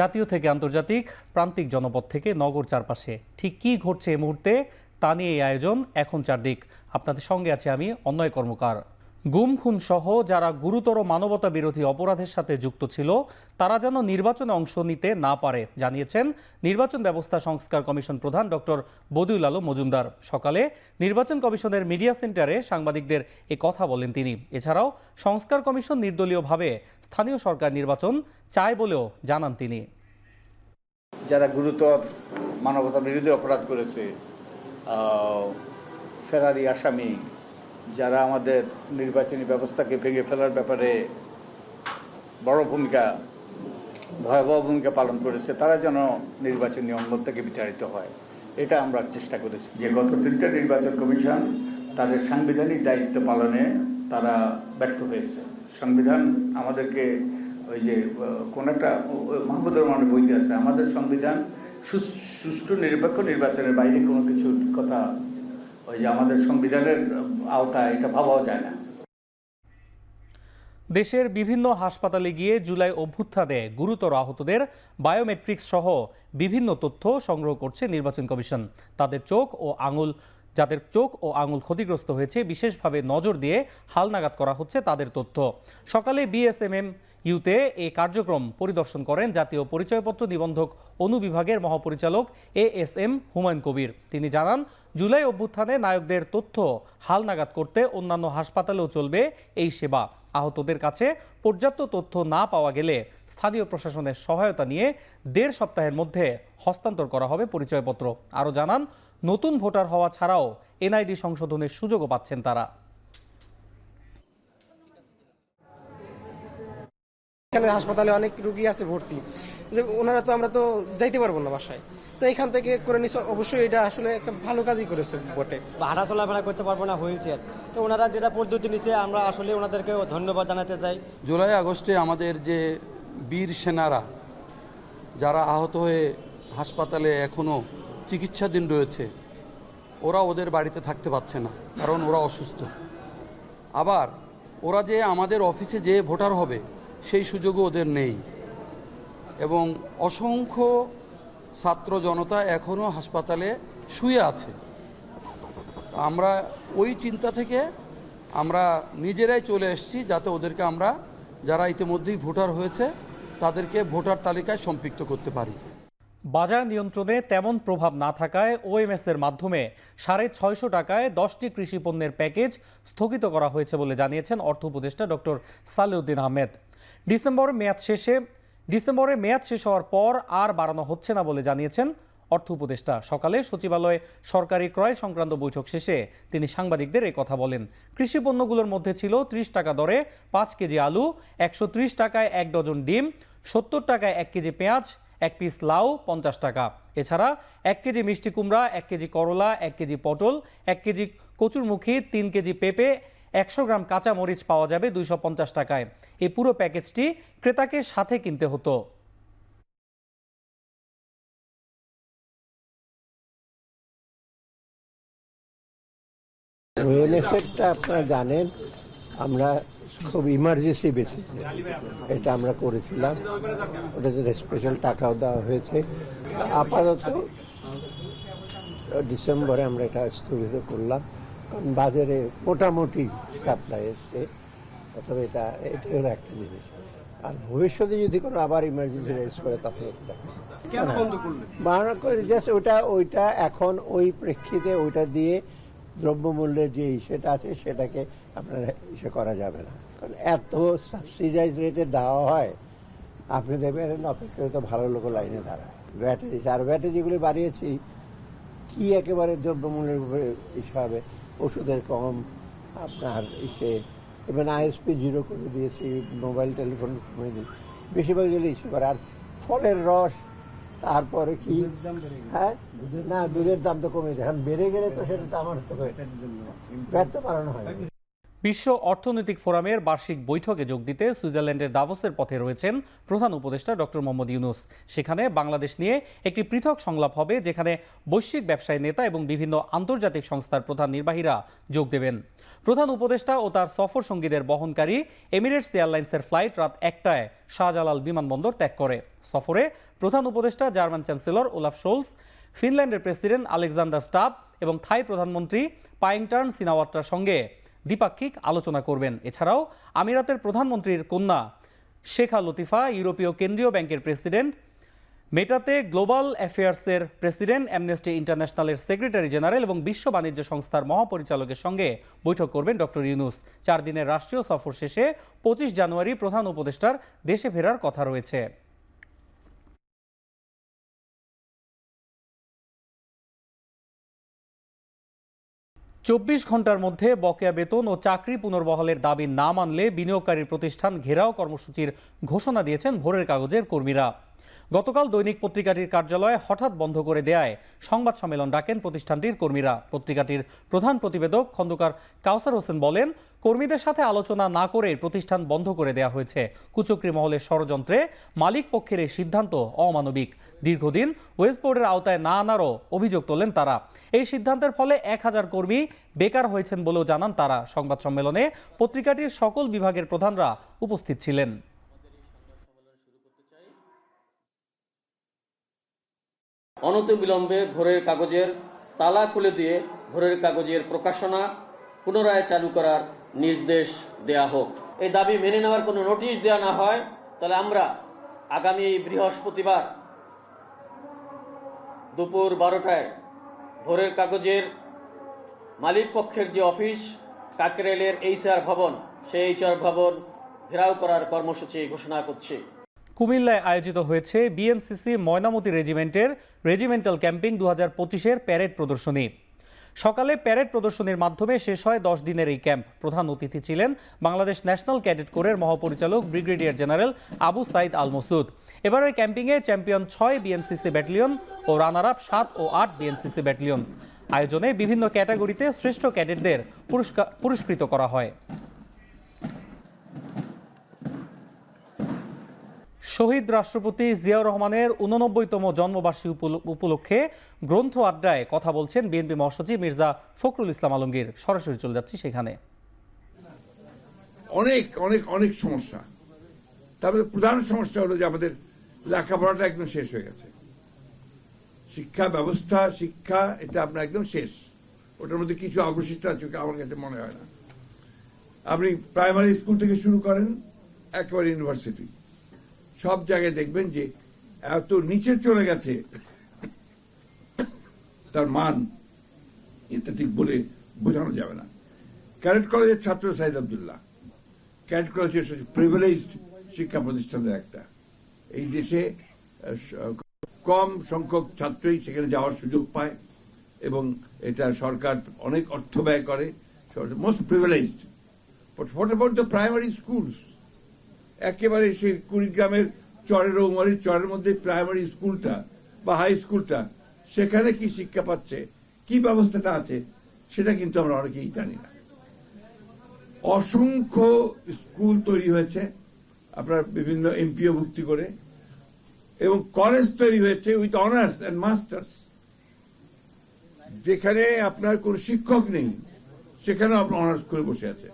জাতীয় থেকে আন্তর্জাতিক, প্রান্তিক জনপদ থেকে নগর চারপাশে ঠিক কী ঘটছে এই মুহূর্তে তা নিয়ে এই আয়োজন এখন চারদিক। আপনাদের সঙ্গে আছে আমি অন্যয় কর্মকার। গুম খুন সহ যারা গুরুতর মানবতা বিরোধী অপরাধের সাথে যুক্ত ছিল তারা যেন নির্বাচনে অংশ নিতে না পারে জানিয়েছেন নির্বাচন ব্যবস্থা সংস্কার কমিশন প্রধান ডক্টর বদিউল আলম মজুমদার। সকালে নির্বাচন কমিশনের মিডিয়া সেন্টারে সাংবাদিকদের এ কথা বলেন তিনি। এছাড়াও সংস্কার কমিশন নির্দলীয়ভাবে স্থানীয় সরকার নির্বাচন চায় বলেও জানান তিনি। যারা গুরুতর মানবতা বিরোধী অপরাধ করেছে, ফেরারি আসামি, যারা আমাদের নির্বাচনী ব্যবস্থাকে ভেঙে ফেলার ব্যাপারে ভয়াবহ ভূমিকা পালন করেছে, তারা যেন নির্বাচনী অঙ্গন থেকে বিতাড়িত হয়, এটা আমরা চেষ্টা করেছি। যে গত 3টা নির্বাচন কমিশন তাদের সাংবিধানিক দায়িত্ব পালনে তারা ব্যর্থ হয়েছে। সংবিধান আমাদেরকে ওই যে কোন একটা মাহমুদুর রহমানের বইতে আছে, আমাদের সংবিধান সুষ্ঠু নিরপেক্ষ নির্বাচনের বাইরে কোনো কিছুর কথা ওই যে আমাদের সংবিধানের আওতায় এটা ভাবাও যায় না। দেশের বিভিন্ন হাসপাতালে গিয়ে জুলাই অভ্যুত্থানে গুরুতর আহতদের বায়োমেট্রিক্স সহ বিভিন্ন তথ্য সংগ্রহ করছে নির্বাচন কমিশন। যাদের চোখ ও আঙুল ক্ষতিগ্রস্ত হয়েছে বিশেষভাবে নজর দিয়ে হালনাগাদ করা হচ্ছে তাদের তথ্য। সকালে বিএসএমএম ইউতে এই কার্যক্রম পরিদর্শন করেন জাতীয় পরিচয়পত্র নিবন্ধক অনুবিভাগের মহাপরিচালক ASM হুমায়ুন কবির। তিনি জানান, জুলাই অভ্যুত্থানে নায়কদের তথ্য হালনাগাদ করতে অন্যান্য হাসপাতালেও চলবে এই সেবা। আহতদের কাছে পর্যাপ্ত তথ্য না পাওয়া গেলে স্থানীয় প্রশাসনের সহায়তা নিয়ে 1.5 সপ্তাহের মধ্যে হস্তান্তর করা হবে পরিচয়পত্র। আরও জানান, নতুন ভোটার হওয়া ছাড়াও NID সংশোধনের সুযোগও পাচ্ছেন তারা। এখানে হাসপাতালে অনেক রোগী আছে ভর্তি, যে ওনারা তো আমরা তো যাইতে পারবো না বাসায়, তো এখান থেকে করে নিছে। অবশ্যই এটা আসলে একটা ভালো কাজই করেছে বটে। হাঁটা চলাফেরা করতে পারবো না হুইল চেয়ার, তো ওনারা যেটা পদ্ধতি নিছে আমরা আসলে ওনাদেরকে ধন্যবাদ জানাতে চাই। জুলাই আগস্টে আমাদের যে বীর সেনারা যারা আহত হয়ে হাসপাতালে এখনও চিকিৎসাধীন রয়েছে, ওরা ওদের বাড়িতে থাকতে পারছে না, কারণ ওরা অসুস্থ। আবার ওরা যে আমাদের অফিসে যে ভোটার হবে সেই সুযোগও ওদের নেই, এবং অসংখ্য ছাত্র জনতা এখনও হাসপাতালে শুয়ে আছে। আমরা ওই চিন্তা থেকে আমরা নিজেরাই চলে এসেছি, যাতে ওদেরকে আমরা যারা ইতিমধ্যেই ভোটার হয়েছে তাদেরকে ভোটার তালিকায় সম্পৃক্ত করতে পারি। বাজার নিয়ন্ত্রণে তেমন প্রভাব না থাকায় OMS এর মাধ্যমে 650 টাকায় 10টি কৃষি পণ্যের প্যাকেজ স্থগিত করা হয়েছে বলে জানিয়েছেন অর্থ উপদেষ্টা ডক্টর সালেউদ্দিন আহমেদ। ডিসেম্বরে মেয়াদ শেষ হওয়ার পর আর বাড়ানো হচ্ছে না বলে জানিয়েছেন অর্থ উপদেষ্টা। সকালে সচিবালয়ে সরকারি ক্রয় সংক্রান্ত বৈঠক শেষে তিনি সাংবাদিকদের এই কথা বলেন। কৃষি পণ্যগুলোর মধ্যে ছিল 30 টাকা দরে 5 কেজি আলু, 130 টাকায় 1 ডজন ডিম, 70 টাকায় 1 কেজি পেঁয়াজ, 1 পিস লাউ 50 টাকা। এছাড়া 1 কেজি মিষ্টি কুমড়া, 1 কেজি করলা, 1 কেজি পটল, 1 কেজি কচুরমুখী, 3 কেজি পেঁপে, 100 গ্রাম কাঁচা মরিচ পাওয়া যাবে 250 টাকায়। এই পুরো প্যাকেজটি ক্রেতাকে সাথে কিনতে হতো। ওএনএসএরটা আপনারা জানেন, আমরা খুব ইমার্জেন্সি বেসিসে এটা আমরা করেছিলাম, ওটা জন্য স্পেশাল টাকাও দেওয়া হয়েছে। আপাতত ডিসেম্বরে আমরা এটা স্থগিত করলাম, কারণ বাজারে মোটামুটি সাপ্লাই এসছে। অথবা এটা হলো একটা জিনিস। আর ভবিষ্যতে যদি কোনো আবার ইমার্জেন্সি রেজ করে তখন বারণ করে জাস্ট ওইটা এখন ওই প্রেক্ষিতে ওইটা দিয়ে দ্রব্যমূল্যের যে ইস্যুটা আছে সেটাকে আপনার ইসে করা যাবে না, কারণ এত সাবসিডাইজ রেটে দেওয়া হয়, আপনি দেখবেন অপেক্ষাকৃত ভালো লোক লাইনে দাঁড়ায়। ভ্যাটে যেগুলি বাড়িয়েছি কি একেবারে দ্রব্যমূল্যের উপরে ইস্যু হবে, ওষুধের কম, আপনার ইসে এবং ISP 0 করে দিয়েছি, মোবাইল টেলিফোন কমে দিই, বেশিরভাগ যেগুলো ইস্যু করে। আর ফলের রস, তারপরে কি হ্যাঁ না দুধের দাম তো কমেছে, এখন বেড়ে গেলে তো সেটা তো আমার তো ভ্যাট তো বাড়ানো হয়। বিশ্ব অর্থনৈতিক ফোরামের বার্ষিক বৈঠকে যোগ দিতে সুইজারল্যান্ডের দাভোসের পথে রয়েছেন প্রধান উপদেষ্টা ডক্টর মোহাম্মদ ইউনূস। সেখানে বাংলাদেশ নিয়ে একটি পৃথক সংলাপ হবে, যেখানে বৈশ্বিক ব্যবসায়ী নেতা এবং বিভিন্ন আন্তর্জাতিক সংস্থার প্রধান নির্বাহীরা যোগ দেবেন। প্রধান উপদেষ্টা ও তার সফর সঙ্গীদের বহনকারী এমিরেটস এয়ারলাইন্সের ফ্লাইট রাত 1টায় শাহজালাল বিমানবন্দর ত্যাগ করে। সফরে প্রধান উপদেষ্টা জার্মান চ্যান্সেলর ওলাফ শোলস, ফিনল্যান্ডের প্রেসিডেন্ট আলেকজান্ডার স্টাব এবং থাই প্রধানমন্ত্রী পাইংটার্ন সিনাওয়াত্রার সঙ্গে দ্বিপাক্ষিক আলোচনা করবেন। এছাড়াও আমিরাতের প্রধানমন্ত্রীর কন্যা শেখা লতিফা, ইউরোপীয় কেন্দ্রীয় ব্যাংকের প্রেসিডেন্ট, মেটাতে গ্লোবাল অ্যাফেয়ার্সের প্রেসিডেন্ট, অ্যামনেস্টি ইন্টারন্যাশনালের সেক্রেটারি জেনারেল এবং বিশ্ব বাণিজ্য সংস্থার মহাপরিচালকের সঙ্গে বৈঠক করবেন ডক্টর ইউনূস। 4 দিনের রাষ্ট্রীয় সফর শেষে 25 জানুয়ারি প্রধান উপদেষ্টার দেশে ফেরার কথা রয়েছে। চব্বিশ ঘন্টার মধ্যে বকেয়া বেতন ও চাকরি পুনর্বহালের দাবি না মানলে বিনিয়োগকারী প্রতিষ্ঠান ঘেরাও কর্মসূচির ঘোষণা দিয়েছেন ভোরের কাগজের কর্মীরা। গতকাল দৈনিক পত্রিকাটির কার্যালয় হঠাৎ বন্ধ করে দেয়ায় সংবাদ সম্মেলন ডাকেন প্রতিষ্ঠানটির কর্মীরা। পত্রিকাটির প্রধান প্রতিবেদক খন্দকার কাউসার হোসেন বলেন, কর্মীদের সাথে আলোচনা না করে প্রতিষ্ঠান বন্ধ করে দেয়া হয়েছে। কুচক্রী মহলের ষড়যন্ত্রে মালিক পক্ষের এই সিদ্ধান্ত অমানবিক। দীর্ঘদিন ওয়েস্ট বোর্ডের আওতায় না আনারও অভিযোগ তোলেন তারা। এই সিদ্ধান্তের ফলে 1000 কর্মী বেকার হয়েছেন বলেও জানান তারা। সংবাদ সম্মেলনে পত্রিকাটির সকল বিভাগের প্রধানরা উপস্থিত ছিলেন। অনতিবিলম্বে ভোরের কাগজের তালা খুলে দিয়ে ভোরের কাগজের প্রকাশনা পুনরায় চালু করার নির্দেশ দেয়া হোক। এই দাবি মেনে নেওয়ার কোনো নোটিশ দেওয়া না হয়, তাহলে আমরা আগামী বৃহস্পতিবার দুপুর 12টায় ভোরের কাগজের মালিক পক্ষের যে অফিস কাকরাইলের HR ভবন, সেই HR ভবন ঘেরাও করার কর্মসূচি ঘোষণা করছি। কুমিল্লায় আয়োজিত হয়েছে বিএনসিসি ময়নামতি রেজিমেন্টের রেজিমেন্টাল ক্যাম্পিং 2025-এর প্যারেড প্রদর্শনী। সকালে প্যারেড প্রদর্শনীর মাধ্যমে শেষ হয় 10 দিনের এই ক্যাম্প। প্রধান অতিথি ছিলেন বাংলাদেশ ন্যাশনাল ক্যাডেট কোরের মহাপরিচালক ব্রিগেডিয়ার জেনারেল আবু সাইদ আল মসুদ। এবারের ক্যাম্পিংয়ে চ্যাম্পিয়ন 6 বিএনসিসি ব্যাটালিয়ন ও রানার আপ 7 ও 8 বিএনসিসি ব্যাটালিয়ন। আয়োজনে বিভিন্ন ক্যাটাগরিতে শ্রেষ্ঠ ক্যাডেটদের পুরস্কৃত করা হয়। শহীদ রাষ্ট্রপতি জিয়াউর রহমানের 89তম জন্মবার্ষিকী উপলক্ষে গ্রন্থ আড্ডায় কথা বলছেন বিএনপি মহাসচিব মির্জা ফখরুল ইসলাম আলমগীর। সরাসরি চলে যাচ্ছি সেখানে। অনেক অনেক অনেক সমস্যা, তারপরে প্রধান সমস্যা হলো যে আমাদের লেখাপড়াটা একদম শেষ হয়ে গেছে। শিক্ষা ব্যবস্থা, শিক্ষা এটা আপনার একদম শেষ, ওটার মধ্যে কিছু অবশিষ্ট আছে আমার কাছে মনে হয় না। আপনি প্রাইমারি স্কুল থেকে শুরু করেন একেবারে ইউনিভার্সিটি, সব জায়গায় দেখবেন যে এত নিচে চলে গেছে, তার মান এটা ঠিক বলে বোঝানো যাবে না। ক্যাডেট কলেজের ছাত্র Saeed Abdullah, cadet college privileged শিক্ষা প্রতিষ্ঠানের একটা। এই দেশে কম সংখ্যক ছাত্রই সেখানে যাওয়ার সুযোগ পায় এবং এটা সরকার অনেক অর্থ ব্যয় করে, most privileged. But what about the primary schools? একেবারে সেই কুড়িগ্রামের চরের উমারির চরের মধ্যে প্রাইমারি স্কুলটা বা হাই স্কুলটা, সেখানে কি শিক্ষা পাচ্ছে, কি ব্যবস্থাটা আছে, সেটা কিন্তু আমরা অনেকেই জানি না। অসংখ্য স্কুল তৈরি হয়েছে আপনার বিভিন্ন এমপিও ভুক্তি করে, এবং কলেজ তৈরি হয়েছে উইথ অনার্স অ্যান্ড মাস্টার্স, যেখানে আপনার কোন শিক্ষক নেই সেখানেও আপনার অনার্স করে বসে আছে।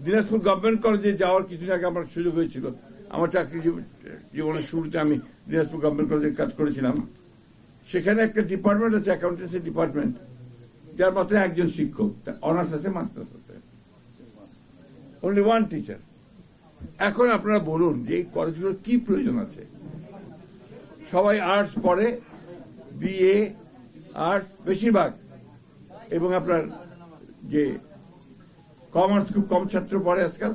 দিনাজপুর গভর্নমেন্ট কলেজে যাওয়ার কিছু আগে আমার সুযোগ হয়েছিল। আমার চাকরি জীবনের শুরুতে আমি দিনাজপুর গভর্নমেন্ট কলেজে কাজ করেছিলাম। সেখানে একটা ডিপার্টমেন্ট আছে, অ্যাকাউন্টেন্সি ডিপার্টমেন্ট, যার মাত্র একজন শিক্ষক, অনার্স আছে, মাস্টার্স আছে, অনলি ওয়ান টিচার। এখন আপনারা বলুন যে এই কলেজগুলোর কি প্রয়োজন আছে? সবাই আর্টস পড়ে, BA আর্টস বেশিরভাগ, এবং আপনার যে কমার্স খুব কম ছাত্র পড়ে আজকাল,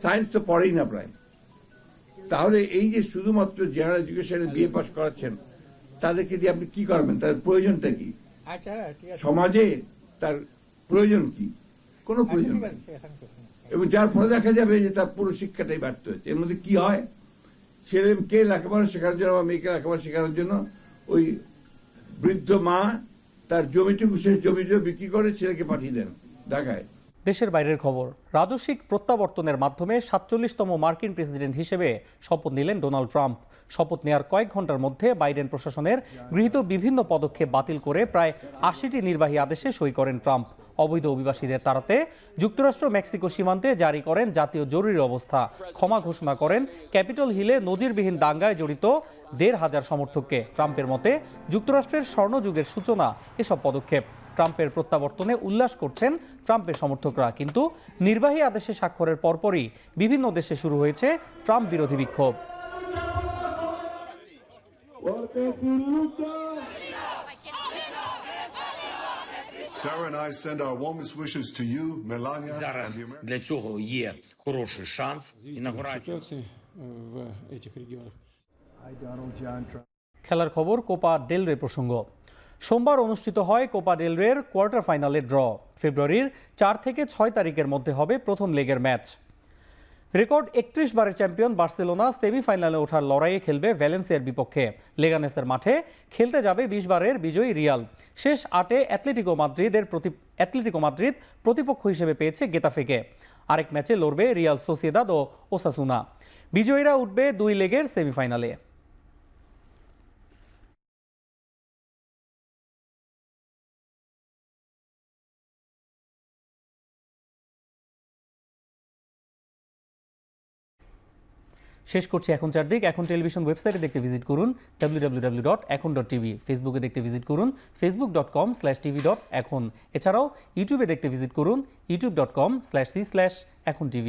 সায়েন্স তো পড়েই না প্রায়। তাহলে এই যে শুধুমাত্র জেনারেল এডুকেশনে BA পাস করাচ্ছেন, তাদেরকে দিয়ে আপনি কি করবেন? তাদের প্রয়োজনটা কি? সমাজে তার প্রয়োজন কি? কোনো প্রয়োজন নেই। এবং যার ফলে দেখা যাবে যে তার পুরো শিক্ষাটাই ব্যর্থ হয়েছে। এর মধ্যে কি হয়? ছেলেকে লেখাপড়া শেখানোর জন্য বা মেয়েকে লেখাপড়া শেখানোর জন্য ওই বৃদ্ধ মা তার জমিটুকু শেষ জমিটুকু বিক্রি করে ছেলেকে পাঠিয়ে দেন ঢাকায়। দেশের বাইরের খবর, রাজস্বিক প্রত্যাবর্তনের মাধ্যমে 47তম মার্কিন প্রেসিডেন্ট হিসেবে শপথ নিলেন ডোনাল্ড ট্রাম্প। শপথ নেওয়ার কয়েক ঘন্টার মধ্যে বাইডেন প্রশাসনের গৃহীত বিভিন্ন পদক্ষেপ বাতিল করে প্রায় 80টি নির্বাহী আদেশে সই করেন ট্রাম্প। অবৈধ অভিবাসীদের তাড়াতে যুক্তরাষ্ট্র মেক্সিকো সীমান্তে জারি করেন জাতীয় জরুরি অবস্থা। ক্ষমা ঘোষণা করেন ক্যাপিটল হিলে নজিরবিহীন দাঙ্গায় জড়িত 1,500 সমর্থককে। ট্রাম্পের মতে যুক্তরাষ্ট্রের স্বর্ণযুগের সূচনা এসব পদক্ষেপ। ট্রাম্পের প্রত্যাবর্তনে উল্লাস করছেন ট্রাম্পের সমর্থকরা, কিন্তু নির্বাহী আদেশে স্বাক্ষরের পরপরই বিভিন্ন দেশে শুরু হয়েছে ট্রাম্প বিরোধী বিক্ষোভ। Sarah and I send our warmest wishes to you, Melania, and Зараз the American. для цього є хороший шанс. Інаугурація. খেলার খবর, কোপা ডেল রে প্রসঙ্গ। সোমবার অনুষ্ঠিত হয় কোপা ডেল রের কোয়ার্টার ফাইনালে ড্র। ফেব্রুয়ারির 4 থেকে 6 তারিখের মধ্যে হবে প্রথম লেগের ম্যাচ। রেকর্ড 31 বারের চ্যাম্পিয়ন বার্সেলোনা সেমিফাইনালে ওঠার লড়াইয়ে খেলবে ভ্যালেন্সিয়ার বিপক্ষে। লেগানেসের মাঠে খেলতে যাবে 20 বারের বিজয়ী রিয়াল। শেষ 8-এ অ্যাটলেটিকো মাদ্রিদ প্রতিপক্ষ হিসেবে পেয়েছে গেতাফেকে। আরেক ম্যাচে লড়বে রিয়াল সোসিয়েদাদ ও ওসাসুনা। বিজয়ীরা উঠবে 2 লেগের সেমিফাইনালে। শেষ করছি এখন চারদিক। এখন টেলিভিশন ওয়েবসাইটে দেখতে ভিজিট করুন www.ekon.tv। ফেসবুকে দেখতে ভিজিট করুন facebook.com/tv.ekon। এছাড়াও ইউটিউবে দেখতে ভিজিট করুন youtube.com/c/ekontv।